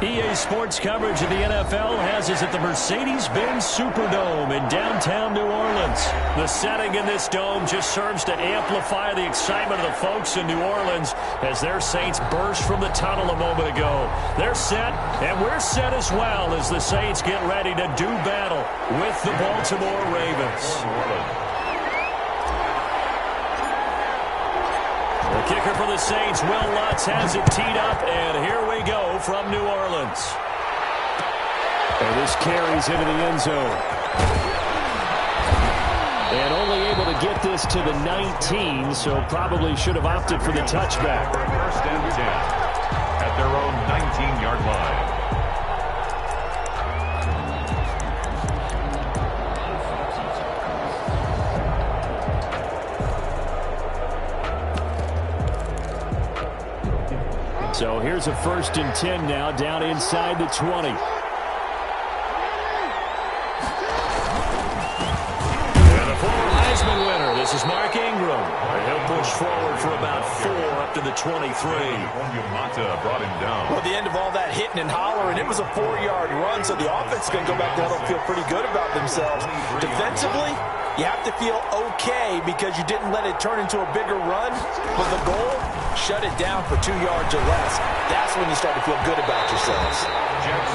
EA Sports coverage of the NFL has us at the Mercedes-Benz Superdome in downtown New Orleans. The setting in this dome just serves to amplify the excitement of the folks in New Orleans as their Saints burst from the tunnel a moment ago. They're set, and we're set as well as the Saints get ready to do battle with the Baltimore Ravens. The kicker for the Saints, Will Lutz, has it teed up, and here we go from New Orleans. And this carries into the end zone. And only able to get this to the 19, so probably should have opted for the touchback. First and 10 at their own 19-yard line. So here's a 1st and 10 now, down inside the 20. And a former Heisman winner, this is Mark Ingram. And he'll push forward for about 4 up to the 23. Mata brought him down. Well, at the end of all that hitting and hollering, it was a 4-yard run, so the offense is going to go back down and feel pretty good about themselves. Defensively, you have to feel okay because you didn't let it turn into a bigger run. But the goal, shut it down for 2 yards or less. That's when you start to feel good about yourselves.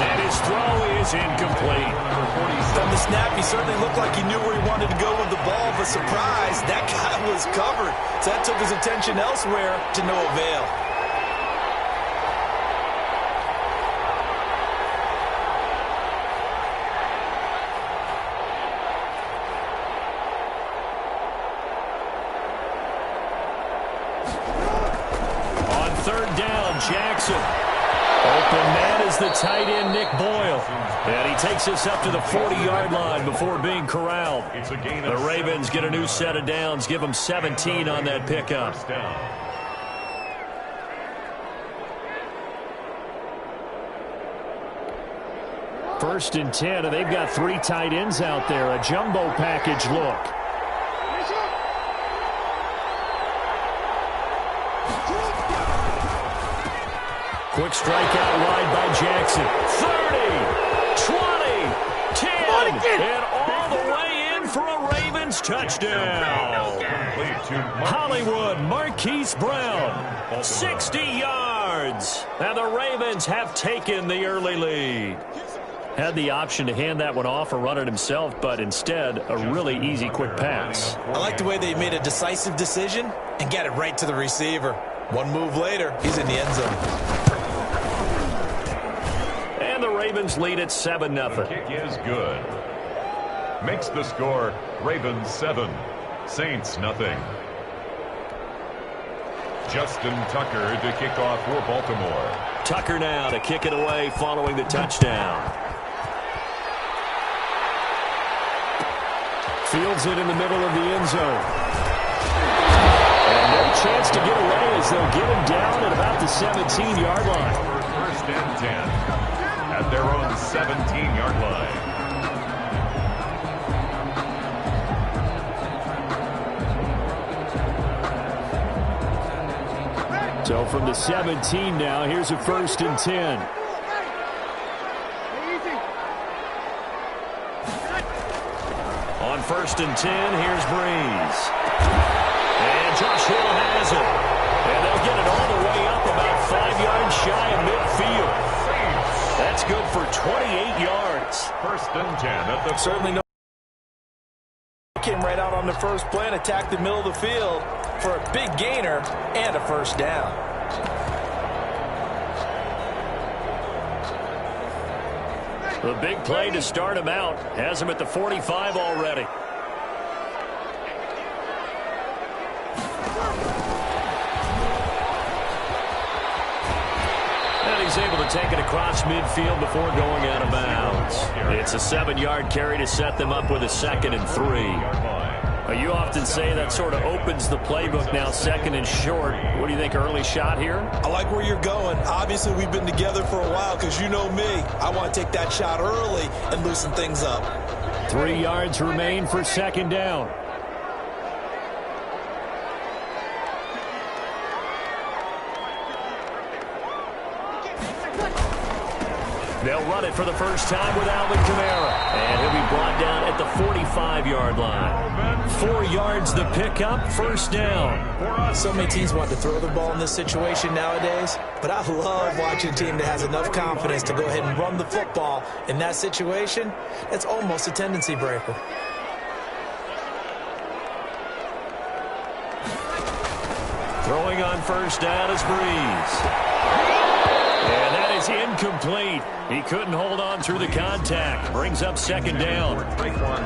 And his throw is incomplete. From the snap, he certainly looked like he knew where he wanted to go with the ball, but surprise, that guy was covered. So that took his attention elsewhere to no avail. Jackson. Open man is the tight end, Nick Boyle. And he takes us up to the 40-yard line before being corralled. The Ravens get a new set of downs, give them 17 on that pickup. First and 10, and they've got 3 tight ends out there. A jumbo package look. Quick strike out wide by Jackson. 30, 20, 10, and all the way in for a Ravens touchdown. Hollywood Marquise Brown, 60 yards. And the Ravens have taken the early lead. Had the option to hand that one off or run it himself, but instead, a really easy quick pass. I like the way they made a decisive decision and got it right to the receiver. One move later, he's in the end zone. And the Ravens lead at 7-0. The kick is good. Makes the score Ravens 7, Saints nothing. Justin Tucker to kick off for Baltimore. Tucker now to kick it away following the touchdown. Fields it in the middle of the end zone. And no chance to get away as they'll get him down at about the 17-yard line. First and 10 at their own 17-yard line. So from the 17 now, here's a 1st and 10. On 1st and 10, here's Breeze. And Josh Hill has it. And they'll get it all the way up about 5 yards shy of midfield. That's good for 28 yards. First and 10 at the certainly no. Came right out on the first play and attacked the middle of the field for a big gainer and a first down. The big play to start him out has him at the 45 already. And he's able to take it across midfield before going out of bounds. It's a 7-yard carry to set them up with a 2nd and 3. You often say that sort of opens the playbook now, 2nd and short. What do you think, early shot here? I like where you're going. Obviously, we've been together for a while because you know me. I want to take that shot early and loosen things up. 3 yards remain for 2nd down. They'll run it for the first time with Alvin Kamara. And he'll be brought down at the 45-yard line. 4 yards the pickup, first down. So many teams want to throw the ball in this situation nowadays, but I love watching a team that has enough confidence to go ahead and run the football in that situation. It's almost a tendency breaker. Throwing on first down is Breeze. And that is incomplete. He couldn't hold on through the contact. Brings up second down.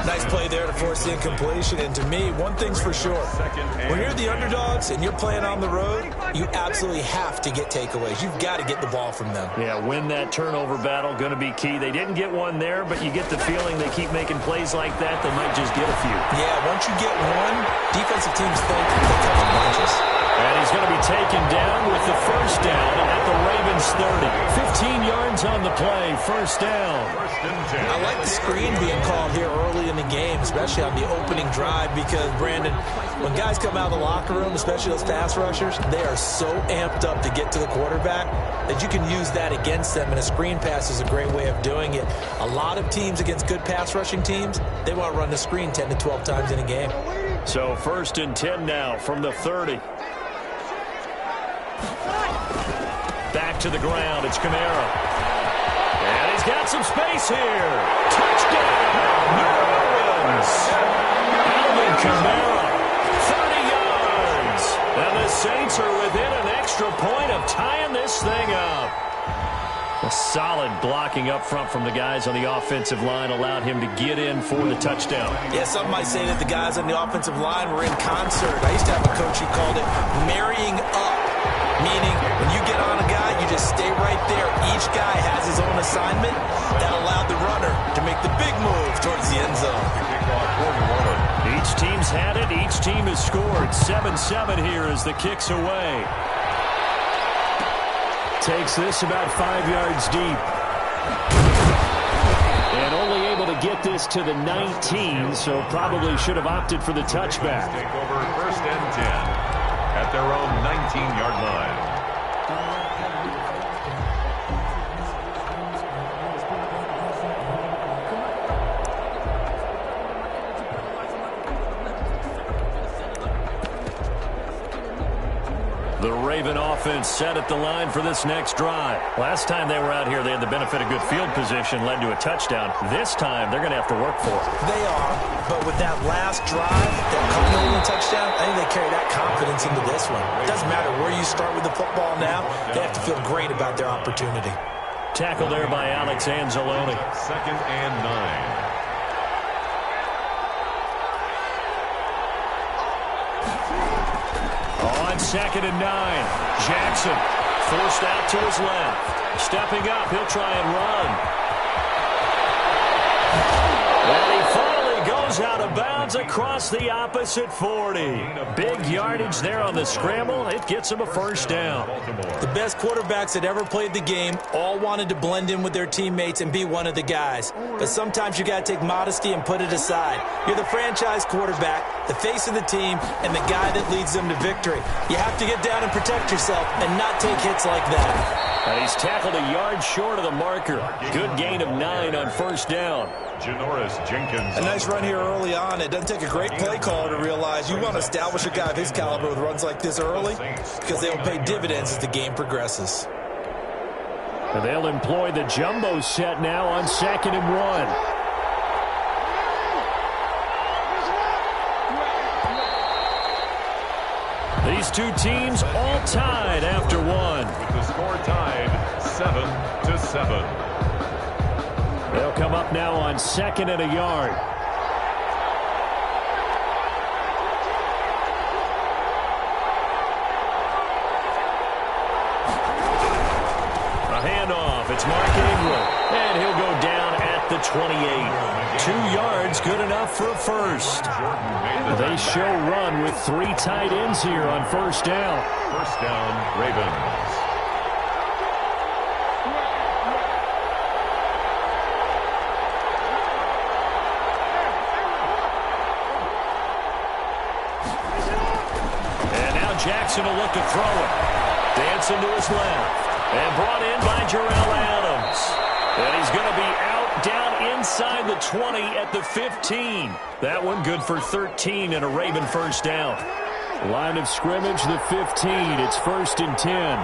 Nice play there to force the incompletion. And to me, one thing's for sure. When you're the underdogs and you're playing on the road, you absolutely have to get takeaways. You've got to get the ball from them. Yeah, win that turnover battle, going to be key. They didn't get one there, but you get the feeling they keep making plays like that, they might just get a few. Yeah, once you get one, defensive teams think they come in bunches. And he's going to be taken down with the first down at the Ravens 30. 15 yards on the play, first down. I like the screen being called here early in the game, especially on the opening drive, because, Brandon, when guys come out of the locker room, especially those pass rushers, they are so amped up to get to the quarterback that you can use that against them, and a screen pass is a great way of doing it. A lot of teams against good pass rushing teams, they want to run the screen 10 to 12 times in a game. So first and 10 now from the 30. Back to the ground, it's Kamara. And he's got some space here. Touchdown, New Orleans. Alvin Kamara, 30 yards. And the Saints are within an extra point of tying this thing up. A solid blocking up front from the guys on the offensive line allowed him to get in for the touchdown. Yeah, some might say that the guys on the offensive line were in concert. I used to have a coach who called it marrying up. Meaning, when you get on a guy, you just stay right there. Each guy has his own assignment. That allowed the runner to make the big move towards the end zone. Each team's had it. Each team has scored. 7-7 here as the kick's away. Takes this about 5 yards deep. And only able to get this to the 19, so probably should have opted for the touchback. Take over first and 10. At their own 19-yard line. The Raven offense set at the line for this next drive. Last time they were out here, they had the benefit of good field position, led to a touchdown. This time, they're going to have to work for it. They are, but with that last drive, that culminating touchdown, I think they carry that confidence into this one. It doesn't matter where you start with the football now. They have to feel great about their opportunity. Tackled there by Alex Anzalone. Second and 9. On second and 9, Jackson forced out to his left. Stepping up, he'll try and run. And he finally goes out of bounds across the opposite 40. Big yardage there on the scramble. It gets him a first down. The best quarterbacks that ever played the game all wanted to blend in with their teammates and be one of the guys. But sometimes you got to take modesty and put it aside. You're the franchise quarterback, the face of the team, and the guy that leads them to victory. You have to get down and protect yourself and not take hits like that. He's tackled a yard short of the marker. Good gain of 9 on first down. Janoris Jenkins. A nice run here early on. It doesn't take a great play caller to realize you want to establish a guy of his caliber with runs like this early because they will pay dividends as the game progresses. And they'll employ the jumbo set now on second and 1. These two teams all tied after one. With the score tied 7-7. They'll come up now on second and a yard. A handoff. It's Mark Ingram. And he'll go down at the 28. 2 yards, good enough for a first. They show run with 3 tight ends here on first down. First down, Ravens. Jackson will look to throw it. Dancing to his left. And brought in by Jarrell Adams. And he's going to be out down inside the 20 at the 15. That one good for 13 and a Raven first down. Line of scrimmage, the 15. It's 1st and 10.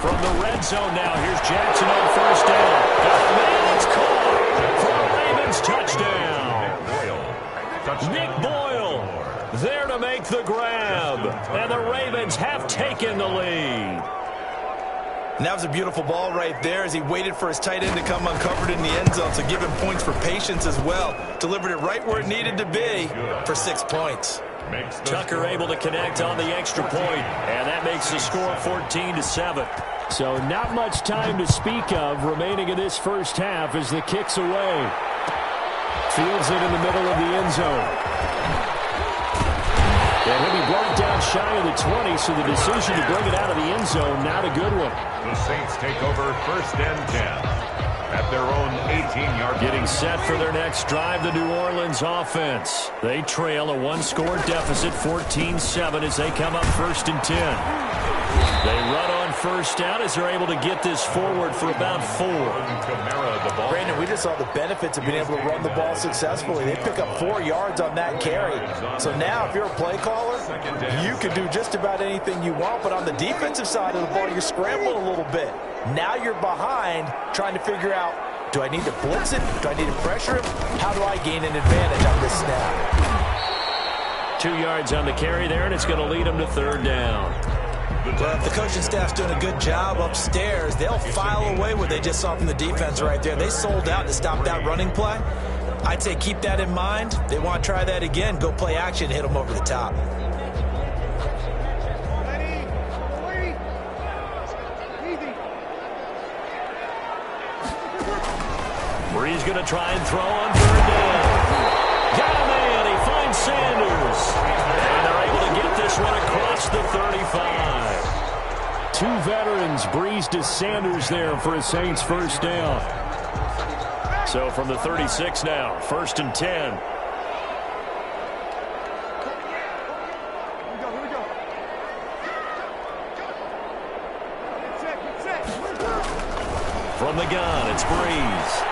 From the red zone now, here's Jackson on first down. And it's caught for a Ravens touchdown. Nick Boyle there to make the grab. And the Ravens have taken the lead. And that was a beautiful ball right there as he waited for his tight end to come uncovered in the end zone. So give him points for patience as well. Delivered it right where it needed to be for 6 points. Tucker able to connect on the extra point, and that makes the score 14-7. So not much time to speak of remaining in this first half as the kick's away. Fields it in the middle of the end zone. And he'll be brought down shy of the 20, so the decision to bring it out of the end zone, not a good one. The Saints take over 1st and 10 at their own 18-yard. Getting set for their next drive, the New Orleans offense. They trail a one-score deficit, 14-7, as they come up 1st and 10. They run on first down as they're able to get this forward for about 4. Brandon, we just saw the benefits of being able to run the ball successfully. They pick up 4 yards on that carry. So now, if you're a play caller, you can do just about anything you want. But on the defensive side of the ball, you're scrambling a little bit. Now you're behind, trying to figure out, do I need to blitz it? Do I need to pressure him? How do I gain an advantage on this snap? 2 yards on the carry there, and it's going to lead them to 3rd down. Well, if the coaching staff's doing a good job upstairs, they'll file away what they just saw from the defense right there. They sold out to stop that running play. I'd say keep that in mind. They want to try that again. Go play action, hit them over the top. Bree's going to try and throw on 3rd down. Got a man. He finds Sanders. And they're able to get this one across the 35. 2 veterans, Breeze to Sanders there for a Saints first down. So from the 36 now, 1st and 10. From the gun, it's Breeze.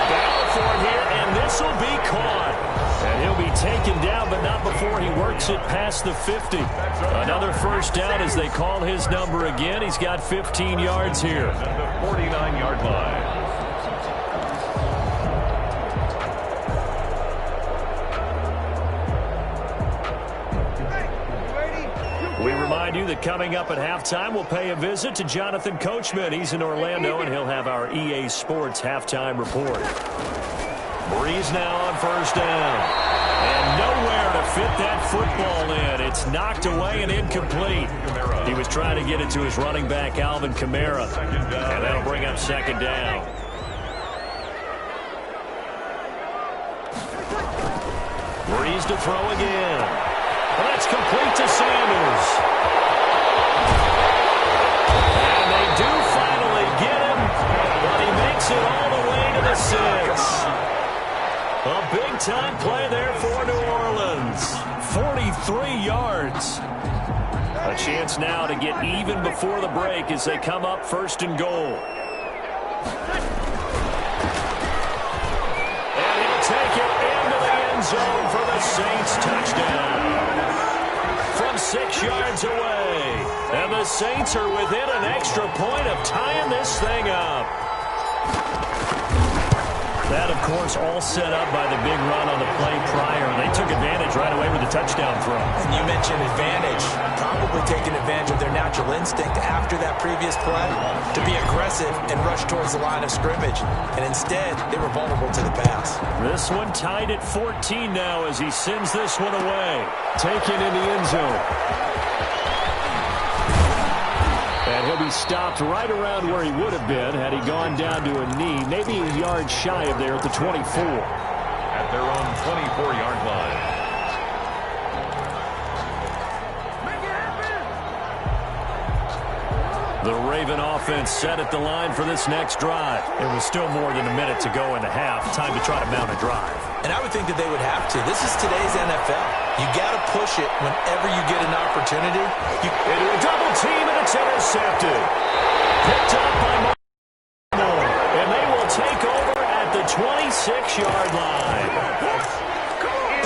Battle for it here, and this will be caught. And he'll be taken down, but not before he works it past the 50. Another first down as they call his number again. He's got 15 yards here. At the 49-yard line. We remind you that coming up at halftime, we'll pay a visit to Jonathan Coachman. He's in Orlando, and he'll have our EA Sports halftime report. Breeze now on first down. And nowhere to fit that football in. It's knocked away and incomplete. He was trying to get it to his running back, Alvin Kamara. And that'll bring up 2nd down. Breeze to throw again. That's complete to Sanders. And they do finally get him, but he makes it all the way to the 6. A big-time play there for New Orleans. 43 yards. A chance now to get even before the break as they come up 1st and goal. And he'll take it into the end zone for the Saints touchdown. From 6 yards away. And the Saints are within an extra point of tying this thing up. That, of course, all set up by the big run on the play prior. They took advantage right away with the touchdown throw. And you mentioned advantage. Probably taking advantage of their natural instinct after that previous play to be aggressive and rush towards the line of scrimmage. And instead, they were vulnerable to the pass. This one tied at 14 now as he sends this one away. Taken in the end zone. And he'll be stopped right around where he would have been had he gone down to a knee, maybe a yard shy of there at the 24. At their own 24-yard line. The Raven offense set at the line for this next drive. It was still more than a minute to go in the half. Time to try to mount a drive. And I would think that they would have to. This is today's NFL. You got to push it whenever you get an opportunity. Into a double team, and it's intercepted. Picked up by Moore, and they will take over at the 26-yard line.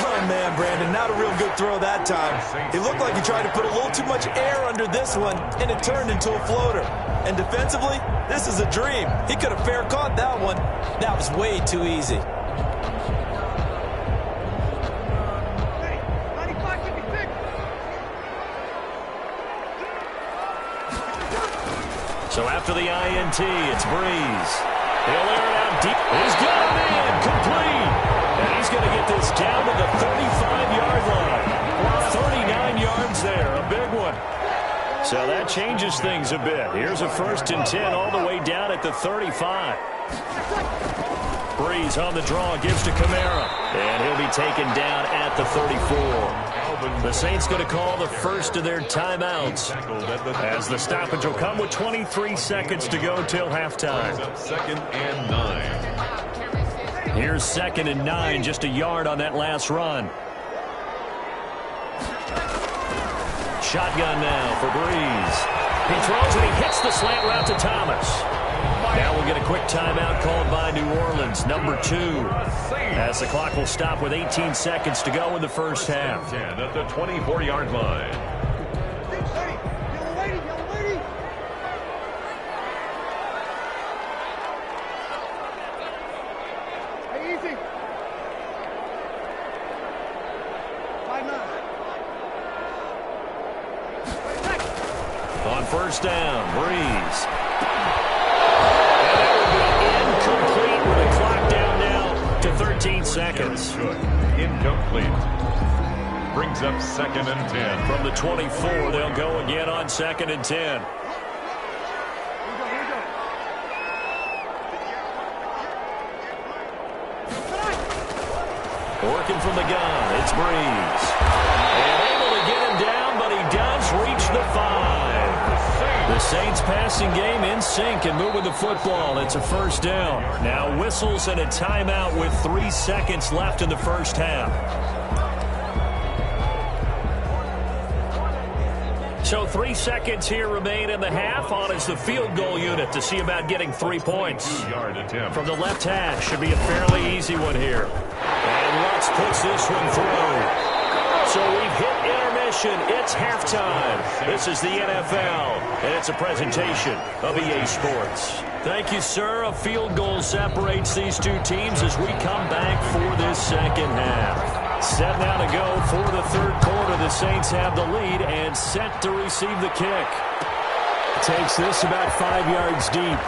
Oh, man, Brandon, not a real good throw that time. It looked like he tried to put a little too much air under this one, and it turned into a floater. And defensively, this is a dream. He could have fair caught that one. That was way too easy. So after the INT, it's Breeze. He'll air it out deep. He's got it in, complete. And he's going to get this down to the 35-yard line. 39 yards there, a big one. So that changes things a bit. Here's a 1st and 10 all the way down at the 35. Breeze on the draw, gives to Kamara. And he'll be taken down at the 34. The Saints going to call the first of their timeouts as the stoppage will come with 23 seconds to go till halftime. 2nd and 9. Here's 2nd and 9, just a yard on that last run. Shotgun now for Breeze. He throws and he hits the slant route to Thomas. Now we'll get a quick timeout called by New Orleans, number 2, as the clock will stop with 18 seconds to go in the first half. 10 at the 24-yard line. On first down, Breeze. Incomplete with a clock down now to 13 seconds. Incomplete. Brings up 2nd and 10. From the 24, they'll go again on 2nd and 10. Working from the gun, it's Breeze. And able to get him down, but he does reach the 5. The Saints passing game in sync and moving the football. It's a first down. Now whistles and a timeout with 3 seconds left in the first half. So 3 seconds here remain in the half. On is the field goal unit to see about getting 3 points. 2-yard attempt. From the left hash, should be a fairly easy one here. And Lutz puts this one through. So we've hit intermission. It's halftime. This is the NFL, and it's a presentation of EA Sports. Thank you, sir. A field goal separates these two teams as we come back for this second half. 7 now to go for the third quarter. The Saints have the lead and set to receive the kick. Takes this about 5 yards deep.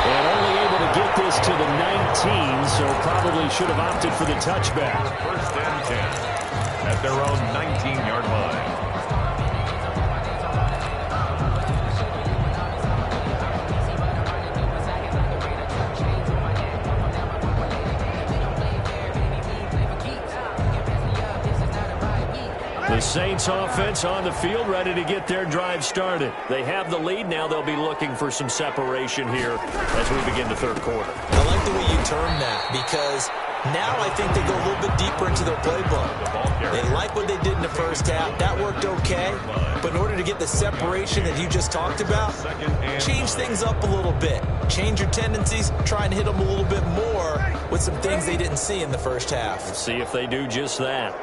And only able to get this to the 19, so probably should have opted for the touchback. 1st and 10 at their own 19-yard line. The Saints offense on the field, ready to get their drive started. They have the lead. Now they'll be looking for some separation here as we begin the third quarter. I like the way you term that, because now I think they go a little bit deeper into their playbook. They like what they did in the first half. That worked okay. But in order to get the separation that you just talked about, change things up a little bit. Change your tendencies, try and hit them a little bit more with some things they didn't see in the first half. Let's see if they do just that.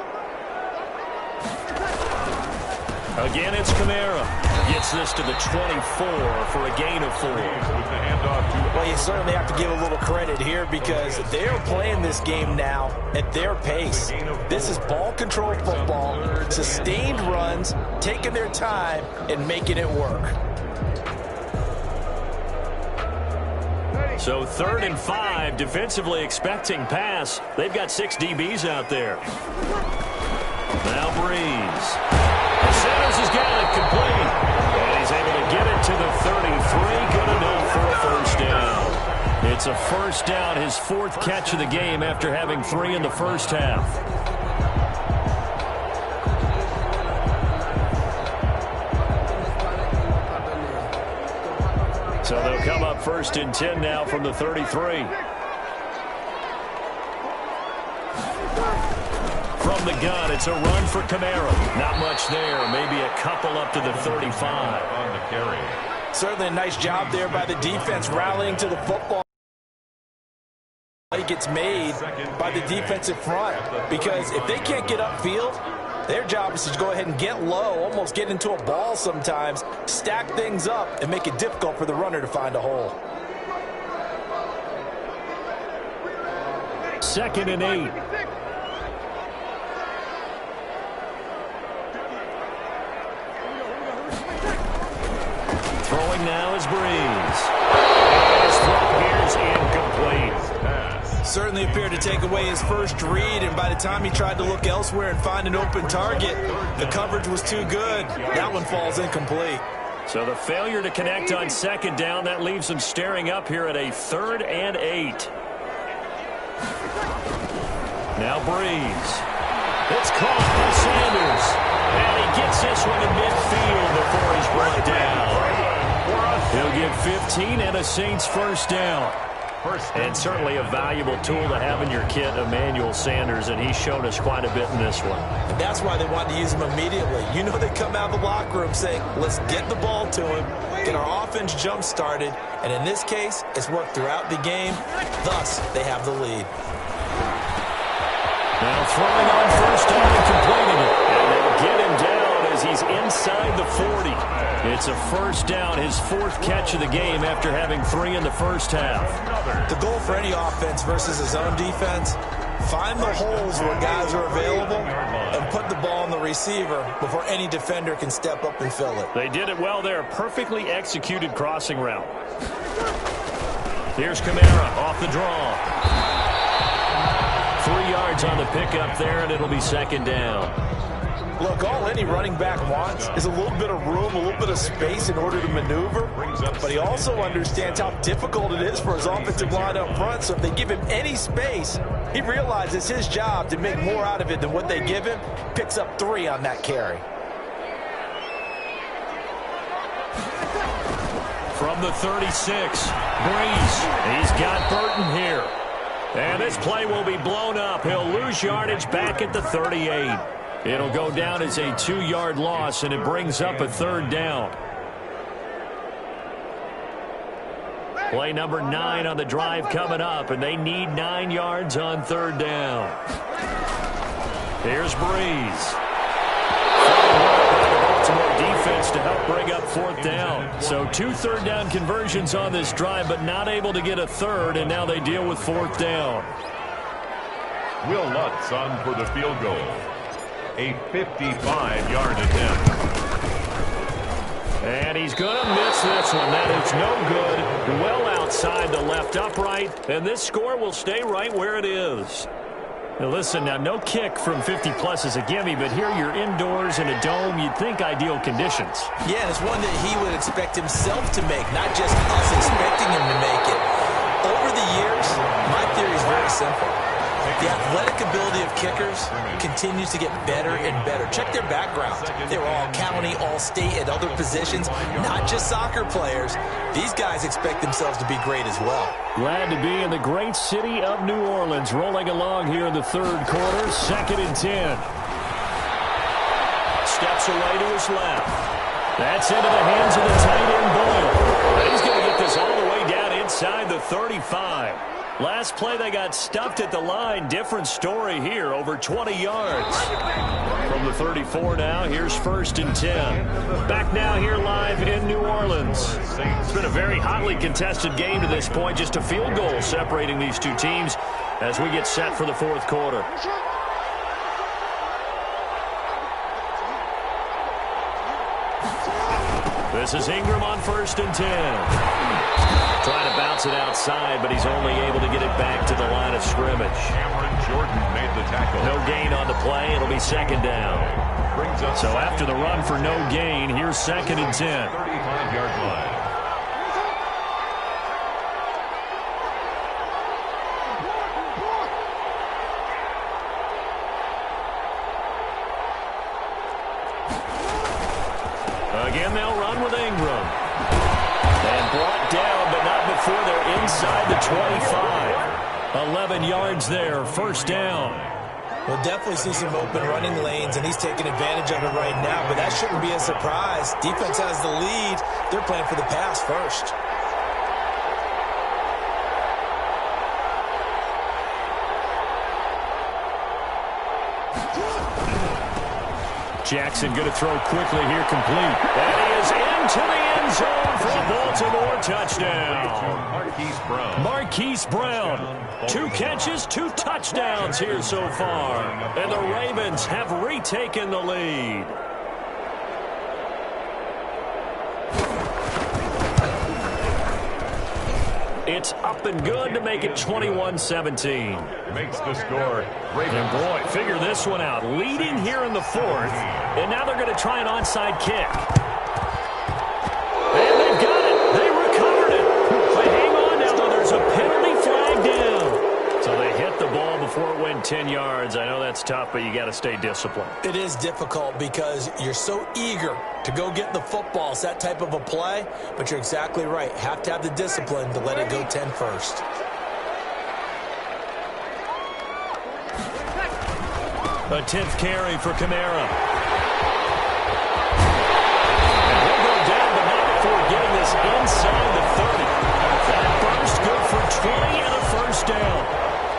Again, it's Kamara. Gets this to the 24 for a gain of 4. Well, you certainly have to give a little credit here because they're playing this game now at their pace. This is ball control football, sustained runs, taking their time, and making it work. So 3rd and 5, defensively expecting pass. They've got 6 DBs out there. Now Breeze. Sanders has got it complete. And he's able to get it to the 33. Good enough for a first down. It's a first down, his 4th catch of the game after having 3 in the first half. first and 10 now from the 33. From the gun, it's a run for Kamara. Not much there. Maybe a couple up to the 35. On the carry. Certainly a nice job there by the defense rallying to the football. It gets made by the defensive front, because if they can't get upfield, their job is to go ahead and get low, almost get into a ball sometimes, stack things up, and make it difficult for the runner to find a hole. 2nd and 8. Throwing now is Breeze. His throw here is incomplete. Certainly appeared to take away his first read, and by the time he tried to look elsewhere and find an open target, the coverage was too good. That one falls incomplete. So the failure to connect on 2nd down, that leaves him staring up here at a 3rd and 8. Now Breeze. It's caught by Sanders. And he gets this one in midfield before he's brought down. He'll get 15 and a Saints first down. And certainly a valuable tool to have in your kit, Emmanuel Sanders, and he's shown us quite a bit in this one. And that's why they wanted to use him immediately. You know, they come out of the locker room saying, let's get the ball to him, get our offense jump-started, and in this case, it's worked throughout the game. Thus, they have the lead. Now throwing on first down and completing it. And they'll get him down as he's inside the 40. It's a first down, his 4th catch of the game after having 3 in the first half. The goal for any offense versus his own defense, find the holes where guys are available and put the ball on the receiver before any defender can step up and fill it. They did it well there. Perfectly executed crossing route. Here's Kamara off the draw. 3 yards on the pickup there, and it'll be 2nd down. Look, all any running back wants is a little bit of room, a little bit of space in order to maneuver. But he also understands how difficult it is for his offensive line up front. So if they give him any space, he realizes his job to make more out of it than what they give him. Picks up 3 on that carry. From the 36, Breeze. He's got Burton here. And this play will be blown up. He'll lose yardage back at the 38. It'll go down as a 2-yard loss, and it brings up a 3rd down. Play number 9 on the drive coming up, and they need 9 yards on 3rd down. Here's Breeze. Baltimore defense to help bring up 4th down. So 2 3rd down conversions on this drive, but not able to get a 3rd, and now they deal with 4th down. Will Lutz on for the field goal. A 55-yard attempt. And he's going to miss this one. That is no good. Well outside the left upright, and this score will stay right where it is. Now listen, now no kick from 50-plus is a gimme, but here you're indoors in a dome. You'd think ideal conditions. Yeah, and it's one that he would expect himself to make, not just us expecting him to make it. Over the years, my theory is very simple. The athletic ability of kickers continues to get better and better. Check their background. They were all county, all state, at other positions, not just soccer players. These guys expect themselves to be great as well. Glad to be in the great city of New Orleans, rolling along here in the 3rd quarter, 2nd and 10. Steps away to his left. That's into the hands of the tight end, Boyle. He's going to get this all the way down inside the 35. Last play, they got stuffed at the line. Different story here, over 20 yards. From the 34 now, here's 1st and 10. Back now here live in New Orleans. It's been a very hotly contested game to this point. Just a field goal separating these two teams as we get set for the 4th quarter. This is Ingram on 1st and 10. Trying to bounce it outside, but he's only able to get it back to the line of scrimmage. Cameron Jordan made the tackle. No gain on the play. It'll be 2nd down. So after the run for no gain, here's 2nd and 10. 35-yard line. Again, they'll run with Ingram. And brought down, but not inside the 25. 11 yards there, first down. We'll definitely see some open running lanes, and he's taking advantage of it right now, but that shouldn't be a surprise. Defense has the lead. They're playing for the pass first. Jackson going to throw quickly here, complete. And he is into the end zone for a Baltimore touchdown. Marquise Brown. 2 catches, 2 touchdowns here so far. And the Ravens have retaken the lead. It's up and good to make it 21-17. Makes the score. And boy, figure this one out. Leading here in the 4th, and now they're going to try an onside kick. And they've got it. They recovered it. But hang on now, though. There's a penalty flag down. So they hit the ball before it went 10 yards. I know that's tough, but you got to stay disciplined. It is difficult because you're so eager to go get the football. It's that type of a play, but you're exactly right. Have to have the discipline to let it go 10 first. A 10th carry for Kamara. And he'll go down, but not before getting this inside the 30. That burst good for 20 and a first down.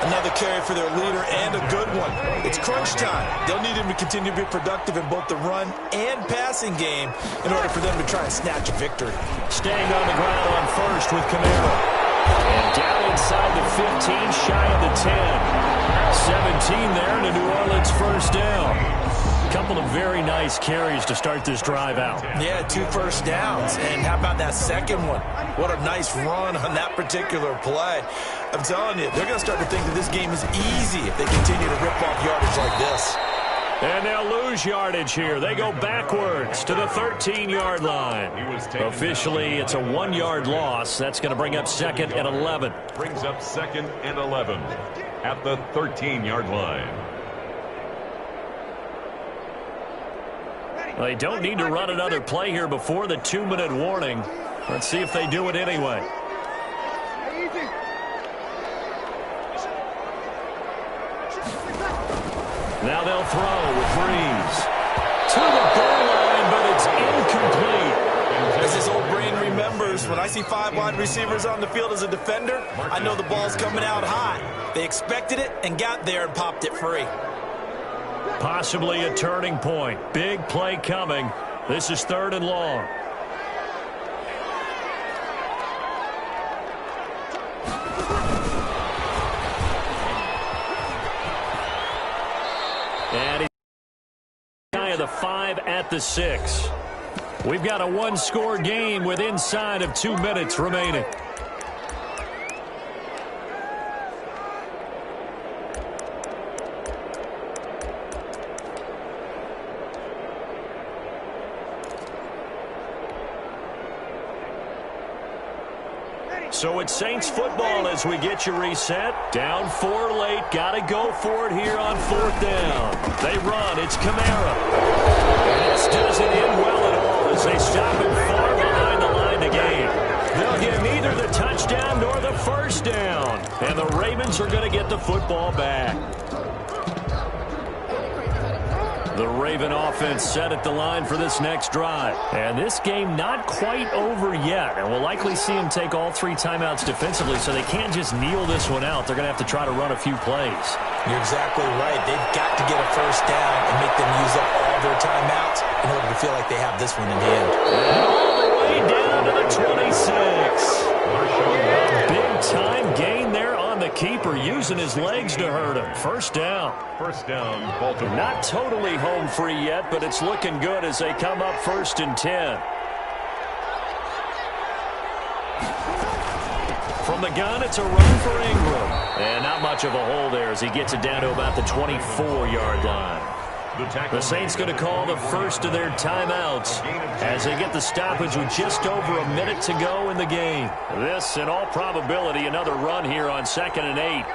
Another carry for their leader and a good one. It's crunch time. They'll need him to continue to be productive in both the run and passing game in order for them to try and snatch a victory. Staying on the ground on first with Kamara. And down inside the 15, shy of the 10. 17 there, and a New Orleans first down. A couple of very nice carries to start this drive out. Yeah, 2 first downs. And how about that second one? What a nice run on that particular play. I'm telling you, they're going to start to think that this game is easy if they continue to rip off yardage like this. And they'll lose yardage here. They go backwards to the 13-yard line. Officially, it's a 1-yard loss. That's going to bring up 2nd and 11. Brings up 2nd and 11 at the 13-yard line. They don't need to run another play here before the 2-minute warning. Let's see if they do it anyway. Now they'll throw with Breeze. To the goal line, but it's incomplete. As his old brain remembers, when I see 5 wide receivers on the field as a defender, I know the ball's coming out high. They expected it and got there and popped it free. Possibly a turning point. Big play coming. This is 3rd and long. And he's guy of the 5 at the 6. We've got a 1-score game with inside of 2 minutes remaining. So it's Saints football as we get you reset. Down 4 late. Got to go for it here on 4th down. They run. It's Kamara. This doesn't end well at all as they stop him far behind the line to gain. They'll get neither the touchdown nor the first down. And the Ravens are going to get the football back. The Raven offense set at the line for this next drive. And this game not quite over yet. And we'll likely see them take all 3 timeouts defensively, so they can't just kneel this one out. They're going to have to try to run a few plays. You're exactly right. They've got to get a first down and make them use up all their timeouts in order to feel like they have this one in hand. And all the way down to the 26. Big time gain there on the keeper, using his legs to hurt him. First down. First down, Baltimore. Not totally home free yet, but it's looking good as they come up 1st and 10. From the gun, it's a run for Ingram. And not much of a hole there as he gets it down to about the 24-yard line. The Saints going to call the first of their timeouts as they get the stoppage with just over a minute to go in the game. This, in all probability, another run here on 2nd and 8.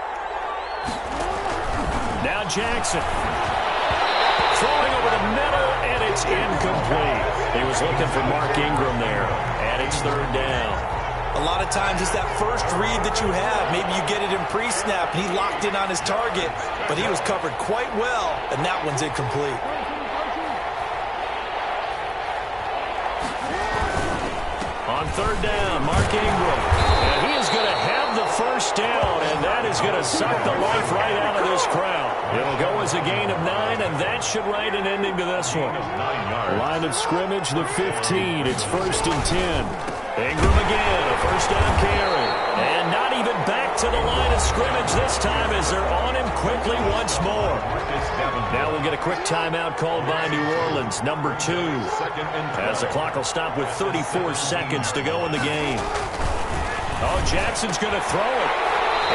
Now Jackson. Throwing over the middle, and it's incomplete. He was looking for Mark Ingram there, and it's 3rd down. A lot of times it's that first read that you have. Maybe you get it in pre-snap, and he locked in on his target, but he was covered quite well, and that one's incomplete. On third down, Mark Ingram. And he is going to have the first down, and that is going to suck the life right out of this crowd. It'll go as a gain of 9, and that should write an ending to this one. Line of scrimmage, the 15. It's 1st and 10. Ingram again, a first down carry. And not even back to the line of scrimmage this time as they're on him quickly once more. Now we'll get a quick timeout called by New Orleans, number 2. As the clock will stop with 34 seconds to go in the game. Oh, Jackson's going to throw it.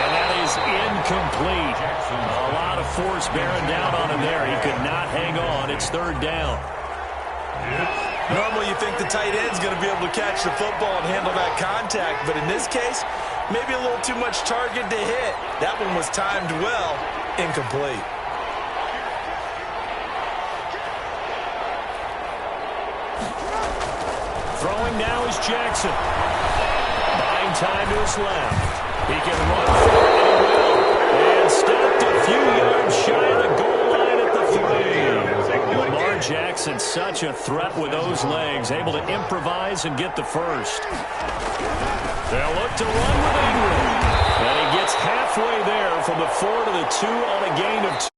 And that is incomplete. A lot of force bearing down on him there. He could not hang on. It's 3rd down. Normally you think the tight end's going to be able to catch the football and handle that contact, but in this case, maybe a little too much target to hit. That one was timed well, incomplete. Throwing now is Jackson. Buying time to his left. He can run for it and he will. And stopped a few yards shy of the goal line at the 3. Lamar Jackson, such a threat with those legs, able to improvise and get the first. They'll look to run with Ingram. And he gets halfway there from the 4 to the 2 on a gain of 2.